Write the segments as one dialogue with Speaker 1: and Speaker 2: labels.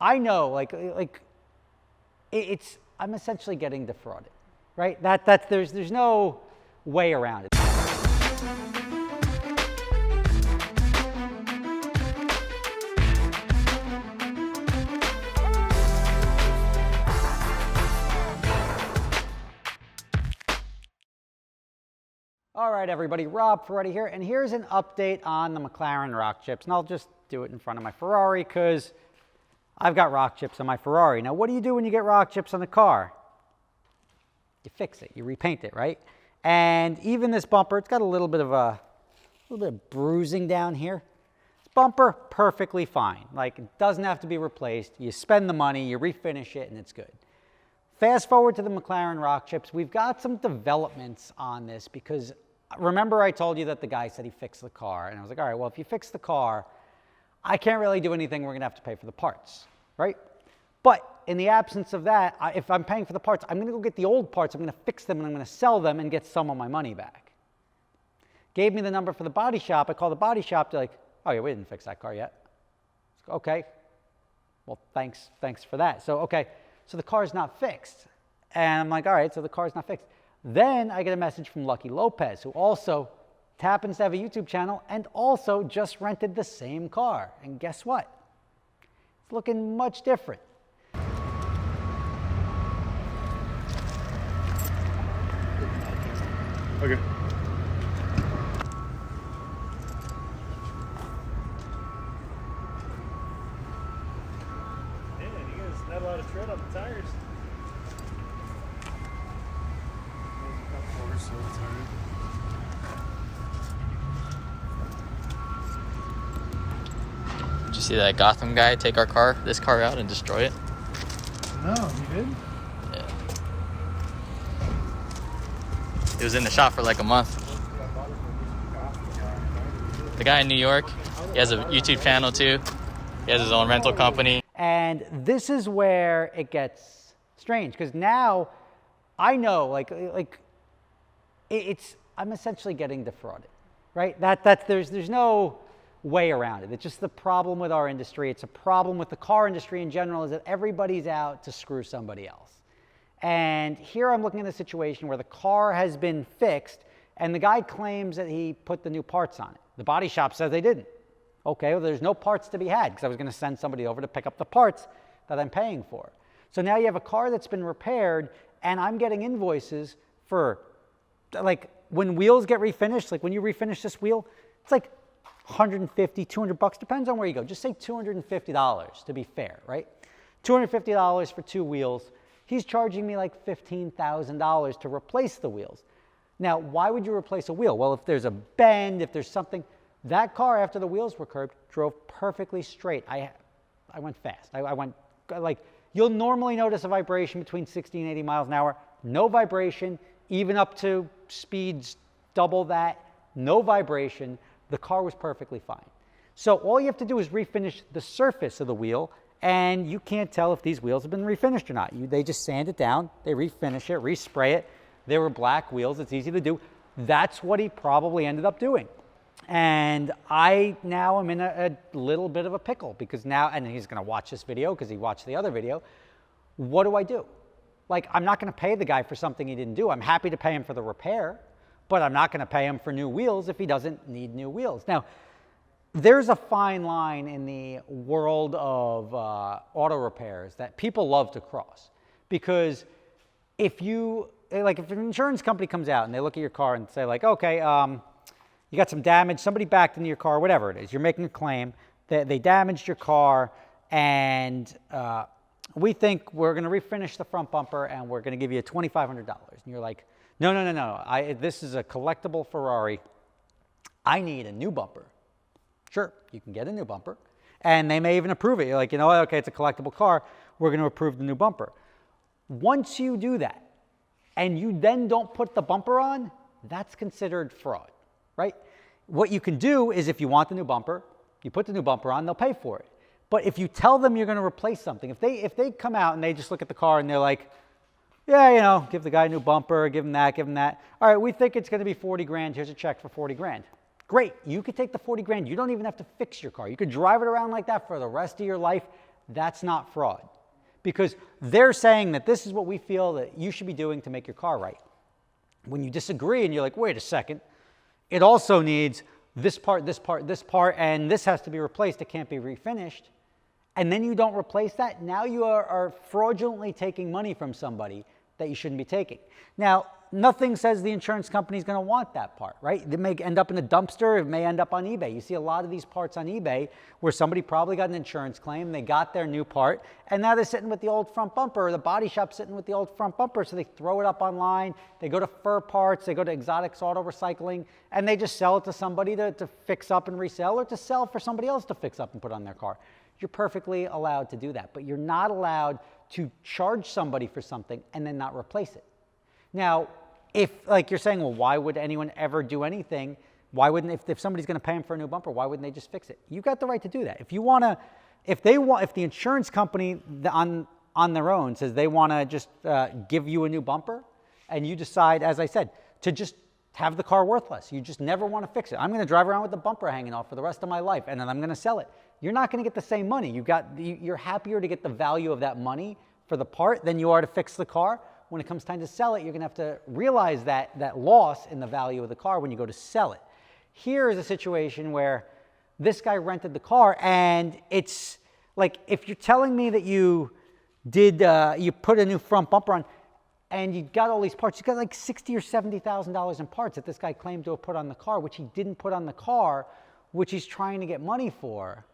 Speaker 1: I know, I'm essentially getting defrauded, right? There's no way around it. All right, everybody, Rob Ferretti here, and here's an update on the McLaren rock chips, and I'll just do it in front of my Ferrari because I've got rock chips on my Ferrari. Now, what do you do when you get rock chips on the car? You fix it, you repaint it, right? And even this bumper, it's got a little bit of bruising down here. This bumper, perfectly fine. Like, it doesn't have to be replaced. You spend the money, you refinish it, and it's good. Fast forward to the McLaren rock chips. We've got some developments on this because remember I told you that the guy said he fixed the car, and I was like, all right, well, if you fix the car, I can't really do anything. We're gonna have to pay for the parts, right? But in the absence of that, if I'm paying for the parts, I'm gonna go get the old parts, I'm gonna fix them, and I'm gonna sell them and get some of my money back. Gave me the number for the body shop. I called the body shop. They're like, oh yeah, we didn't fix that car yet. Okay, well, thanks for that. So, okay. So the car's not fixed. And I'm like, all right, so the car's not fixed. Then I get a message from Lucky Lopez, who also happens to have a YouTube channel and also just rented the same car. And guess what? It's looking much different.
Speaker 2: Okay. Not a lot of tread on the tires.
Speaker 3: Did you see that Gotham guy take this car out and destroy it?
Speaker 2: No, he did?
Speaker 3: Yeah. He was in the shop for like a month. The guy in New York, he has a YouTube channel too. He has his own rental company.
Speaker 1: And this is where it gets strange because now I know, I'm essentially getting defrauded, right? There's no way around it. It's just the problem with our industry. It's a problem with the car industry in general, is that everybody's out to screw somebody else. And here I'm looking at a situation where the car has been fixed and the guy claims that he put the new parts on it. The body shop says they didn't. Okay, well, there's no parts to be had because I was going to send somebody over to pick up the parts that I'm paying for. So now you have a car that's been repaired and I'm getting invoices for, like, when wheels get refinished, like when you refinish this wheel, it's like 150, 200 bucks, depends on where you go. Just say $250 to be fair, right? $250 for 2 wheels. He's charging me like $15,000 to replace the wheels. Now, why would you replace a wheel? Well, if there's a bend, if there's something, that car, after the wheels were curbed, drove perfectly straight. I went fast. I went, like, you'll normally notice a vibration between 60 and 80 miles an hour. No vibration, even up to speeds double that. No vibration. The car was perfectly fine. So all you have to do is refinish the surface of the wheel, and you can't tell if these wheels have been refinished or not. They just sand it down, they refinish it, respray it. They were black wheels. It's easy to do. That's what he probably ended up doing. And I now am in a little bit of a pickle because now, and he's going to watch this video because he watched the other video. What do I do? Like, I'm not going to pay the guy for something he didn't do. I'm happy to pay him for the repair, but I'm not going to pay him for new wheels if he doesn't need new wheels. Now, there's a fine line in the world of auto repairs that people love to cross because if an insurance company comes out and they look at your car and say like, okay, you got some damage, somebody backed into your car, whatever it is. You're making a claim that they damaged your car, and we think we're going to refinish the front bumper, and we're going to give you $2,500. And you're like, no. This is a collectible Ferrari. I need a new bumper. Sure, you can get a new bumper, and they may even approve it. You're like, you know what? Okay, it's a collectible car. We're going to approve the new bumper. Once you do that, and you then don't put the bumper on, that's considered fraud. Right? What you can do is if you want the new bumper, you put the new bumper on, they'll pay for it. But if you tell them you're going to replace something, if they come out and they just look at the car and they're like, yeah, give the guy a new bumper, give him that. All right, we think it's going to be 40 grand. Here's a check for 40 grand. Great. You could take the 40 grand. You don't even have to fix your car. You could drive it around like that for the rest of your life. that's not fraud. Because they're saying that this is what we feel that you should be doing to make your car right. When you disagree and you're like, wait a second, it also needs this part, this part, this part, and this has to be replaced, it can't be refinished, and then you don't replace that, now you are fraudulently taking money from somebody that you shouldn't be taking. Now, nothing says the insurance company is going to want that part, right? It may end up in a dumpster, it may end up on eBay. You see a lot of these parts on eBay where somebody probably got an insurance claim, they got their new part, and now they're sitting with the old front bumper, or the body shop sitting with the old front bumper, so they throw it up online, they go to Fur Parts, they go to Exotics Auto Recycling, and they just sell it to somebody to fix up and resell, or to sell for somebody else to fix up and put on their car. You're perfectly allowed to do that, but you're not allowed to charge somebody for something and then not replace it. Now, if, like you're saying, well, why would anyone ever do anything? Why wouldn't, if somebody's going to pay them for a new bumper, why wouldn't they just fix it? You've got the right to do that. If you want to, if the insurance company on their own says they want to just give you a new bumper, and you decide, as I said, to just have the car worthless, you just never want to fix it. I'm going to drive around with the bumper hanging off for the rest of my life, and then I'm going to sell it. You're not going to get the same money. You're happier to get the value of that money for the part than you are to fix the car. When it comes time to sell it, you're going to have to realize that loss in the value of the car when you go to sell it. Here is a situation where this guy rented the car, and it's like, if you're telling me that you put a new front bumper on, and you got all these parts, you got like $60,000 or $70,000 in parts that this guy claimed to have put on the car, which he didn't put on the car, which he's trying to get money for.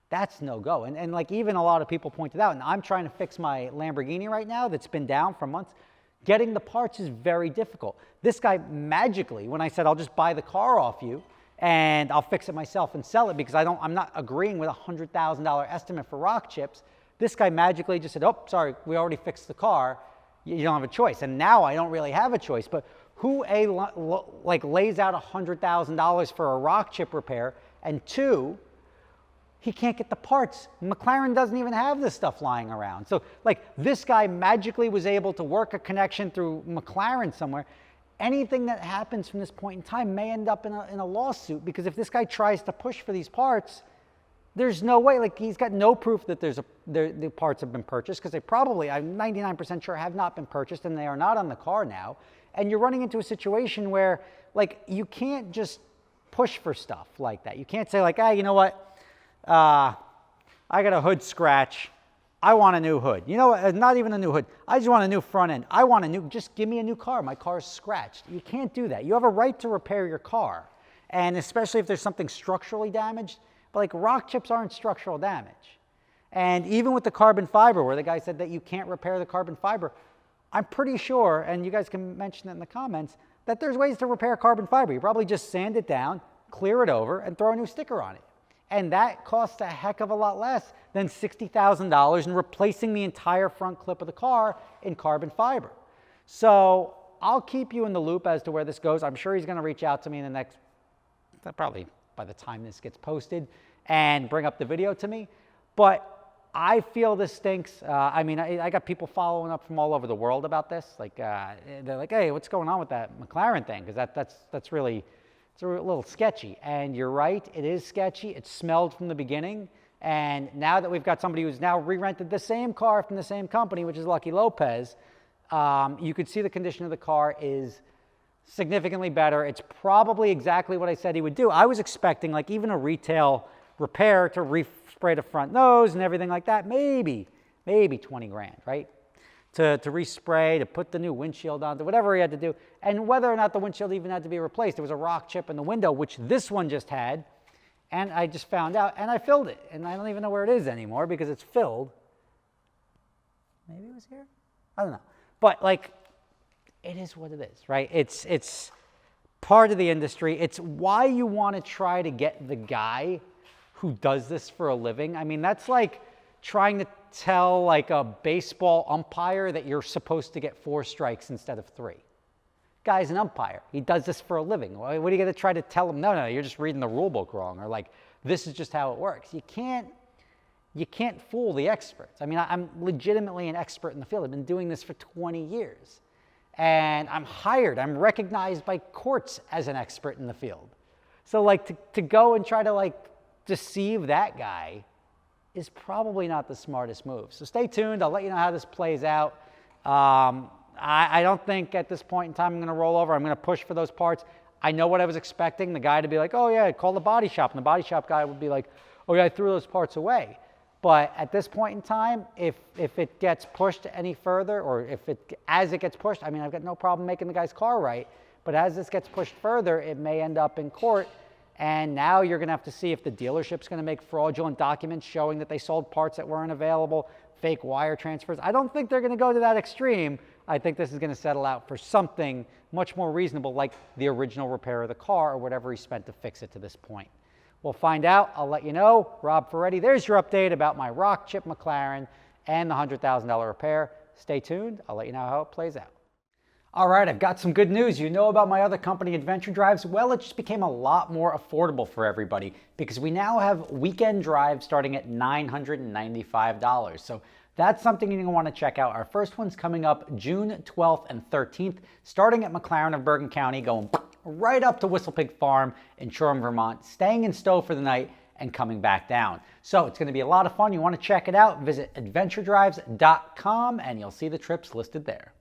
Speaker 1: That's no go. And like even a lot of people pointed out, and I'm trying to fix my Lamborghini right now that's been down for months. Getting the parts is very difficult. This guy magically, when I said I'll just buy the car off you and I'll fix it myself and sell it because I'm not agreeing with a $100,000 estimate for rock chips, this guy magically just said, oh, sorry, we already fixed the car. You don't have a choice. And now I don't really have a choice. But who lays out $100,000 for a rock chip repair, and two, he can't get the parts. McLaren doesn't even have this stuff lying around. So like this guy magically was able to work a connection through McLaren somewhere. Anything that happens from this point in time may end up in a lawsuit, because if this guy tries to push for these parts, there's no way, like he's got no proof that the parts have been purchased, because they probably, I'm 99% sure, have not been purchased, and they are not on the car now. And you're running into a situation where like you can't just push for stuff like that. You can't say like, you know what? I got a hood scratch. I want a new hood. You know what? Not even a new hood. I just want a new front end. I want just give me a new car. My car's scratched. You can't do that. You have a right to repair your car. And especially if there's something structurally damaged. But like rock chips aren't structural damage. And even with the carbon fiber, where the guy said that you can't repair the carbon fiber, I'm pretty sure, and you guys can mention it in the comments, that there's ways to repair carbon fiber. You probably just sand it down, clear it over, and throw a new sticker on it. And that costs a heck of a lot less than $60,000 in replacing the entire front clip of the car in carbon fiber. So I'll keep you in the loop as to where this goes. I'm sure he's going to reach out to me in the next, probably by the time this gets posted, and bring up the video to me. But I feel this stinks. I mean, I got people following up from all over the world about this. Like, they're like, hey, what's going on with that McLaren thing? Because that's really... it's a little sketchy. And you're right, it is sketchy. It smelled from the beginning. And now that we've got somebody who's now re-rented the same car from the same company, which is Lucky Lopez, you could see the condition of the car is significantly better. It's probably exactly what I said he would do. I was expecting like even a retail repair to respray the front nose and everything like that, maybe 20 grand, right? To respray, to put the new windshield on, to whatever he had to do. And whether or not the windshield even had to be replaced, there was a rock chip in the window, which this one just had. And I just found out, and I filled it. And I don't even know where it is anymore because it's filled. Maybe it was here? I don't know. But like, it is what it is, right? It's part of the industry. It's why you want to try to get the guy who does this for a living. I mean, that's like trying to tell like a baseball umpire that you're supposed to get 4 strikes instead of 3. Guy's an umpire. He does this for a living. What are you going to try to tell him? No, you're just reading the rule book wrong, or like this is just how it works. You can't fool the experts. I mean, I'm legitimately an expert in the field. I've been doing this for 20 years. And I'm hired. I'm recognized by courts as an expert in the field. So like to go and try to like deceive that guy is probably not the smartest move. So stay tuned. I'll let you know how this plays out. I don't think at this point in time I'm going to roll over. I'm going to push for those parts. I know what I was expecting, the guy to be like, oh yeah, call the body shop. And the body shop guy would be like, oh yeah, I threw those parts away. But at this point in time, if it gets pushed any further, or as it gets pushed, I mean, I've got no problem making the guy's car right. But as this gets pushed further, it may end up in court. And now you're going to have to see if the dealership's going to make fraudulent documents showing that they sold parts that weren't available, fake wire transfers. I don't think they're going to go to that extreme. I think this is going to settle out for something much more reasonable, like the original repair of the car or whatever he spent to fix it to this point. We'll find out. I'll let you know. Rob Ferretti, there's your update about my rock chip McLaren and the $100,000 repair. Stay tuned. I'll let you know how it plays out. All right, I've got some good news. You know about my other company, Adventure Drives? Well, it just became a lot more affordable for everybody because we now have weekend drives starting at $995. So that's something you're going to want to check out. Our first one's coming up June 12th and 13th, starting at McLaren of Bergen County, going right up to Whistlepig Farm in Shoreham, Vermont, staying in Stowe for the night and coming back down. So it's going to be a lot of fun. You want to check it out, visit adventuredrives.com and you'll see the trips listed there.